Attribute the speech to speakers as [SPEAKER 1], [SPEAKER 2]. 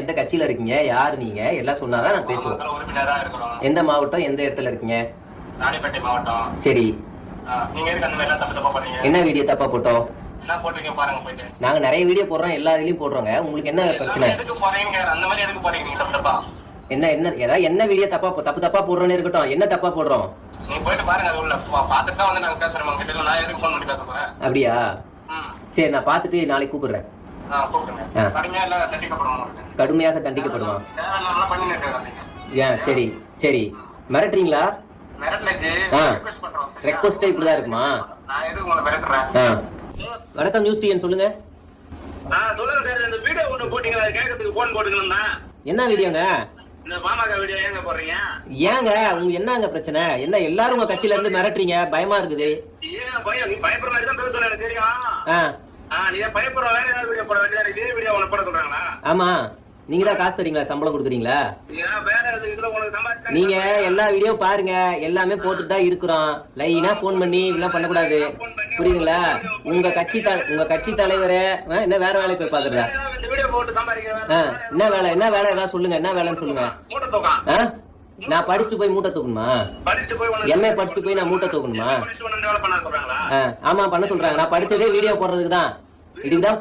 [SPEAKER 1] எந்த கட்சியில இருக்கீங்க, யார் நீங்க எல்லாம் சொன்னாதான் நான் பேசுவேன்.
[SPEAKER 2] உறுப்பினரா இருக்கிறோம்.
[SPEAKER 1] எந்த மாவட்டம், எந்த இடத்துல இருக்கீங்க?
[SPEAKER 2] ராணிப்பேட்டை மாவட்டம்.
[SPEAKER 1] சரி,
[SPEAKER 2] நீங்க எதுக்கு அந்த மாதிரி தப்பு பண்றீங்க?
[SPEAKER 1] என்ன வீடியோ தப்பா போட்டோம்?
[SPEAKER 2] என்ன போட்டுருக்கீங்க பாருங்க போயிட்டு.
[SPEAKER 1] நாங்க நிறைய வீடியோ போடுறோம், எல்லா இதுலயும் போடுறோங்க. உங்களுக்கு என்ன பிரச்சனை?
[SPEAKER 2] எதுக்கு போறீங்க? அந்த மாதிரி எதுக்கு போறீங்க நீங்க தப்பா?
[SPEAKER 1] என்ன ஏதாவது என்ன வீடியோ தப்பா போடுறோன்னு இருக்கட்டும். என்ன தப்பா போடுறோம்?
[SPEAKER 2] நீங்க போயிட்டு பாருங்க, அது உள்ள பாத்துட்டு தான் வந்து நாங்க பேசுறோம். உங்ககிட்ட நான் எதுக்கு ஃபோன் பண்ணி பேச போறேன்?
[SPEAKER 1] அப்படியா? சரி, நான் பார்த்துட்டு நாளைக்கு கூப்பிடுறேன்.
[SPEAKER 2] கூப்பிடுங்க. கடுமையா இல்ல தண்டிக்கப்படுவோம்.
[SPEAKER 1] கடுமையாக தண்டிக்கப்படுவான்.
[SPEAKER 2] தேவையில்லாம பண்ணிட்டு இருக்காதீங்க.
[SPEAKER 1] ஏன்? சரி சரி, மிரட்டுறீங்களா?
[SPEAKER 2] மிரட்டலஜி ரிக்வெஸ்ட் பண்றோம்.
[SPEAKER 1] ரெக்வெஸ்ட் இப்படிதான் இருக்குமா?
[SPEAKER 2] நான் எதுக்கு உங்களை மிரட்டுறேன்?
[SPEAKER 1] வணக்கம் நியூஸ் டிஎன், சொல்லுங்க.
[SPEAKER 2] சொல்லுங்க சார். இந்த வீடியோ ஒண்ணு போட்டீங்க, அதை கேட்கறதுக்கு போன் போட்டுக்கணும்னா.
[SPEAKER 1] என்ன வீடியோங்க?
[SPEAKER 2] இந்த பாமக வீடியோ ஏங்க போடுறீங்க?
[SPEAKER 1] ஏங்க உங்களுக்கு என்னங்க பிரச்சனை? என்ன எல்லாரும் உங்க கட்சியில இருந்து மிரட்டுறீங்க? பயமா இருக்குது.
[SPEAKER 2] ஏன் பயம்? நீ பயப்படுற மாதிரி தான் பேச எனக்கு தெரியும். நீ பயப்படுற வேற ஏதாவது வீடியோ போட வேண்டியதா? இதே வீடியோ உனக்கு போட சொல்றாங்களா?
[SPEAKER 1] ஆமா, நீங்க தான் காசு தரீங்களா? சம்பளம் கொடுக்குறீங்களா?
[SPEAKER 2] வேற இதுல உனக்கு சம்பாதிக்க
[SPEAKER 1] நீங்க எல்லா வீடியோ பாருங்க, எல்லாமே போட்டுட்டு தான் இருக்கிறோம். லைனா போன் பண்ணி இதெல்லாம் பண்ணக்கூடாது, புரியுதுங்களா? உங்க கட்சி தலைவரே என்ன வேற வேலை போய் பாக்குறதா?
[SPEAKER 2] இந்த வீடியோ போட்டு சம்பாதிக்க
[SPEAKER 1] என்ன வேலை ஏதாவது சொல்லுங்க. என்ன வேலைன்னு சொல்லுங்க.
[SPEAKER 2] மூட்டை தூக்கம்.
[SPEAKER 1] நான் படிச்சுட்டு போய் மூட்டை தூக்கணுமா?
[SPEAKER 2] படிச்சுட்டு போய்
[SPEAKER 1] எம்ஏ படிச்சுட்டு போய் நான் மூட்டை தூக்கணுமா?
[SPEAKER 2] வேலை பண்ண சொல்றாங்களா?
[SPEAKER 1] ஆமா, பண்ண சொல்றாங்க. நான் படிச்சதே வீடியோ போடுறதுக்கு தான். இதுக்கு தான்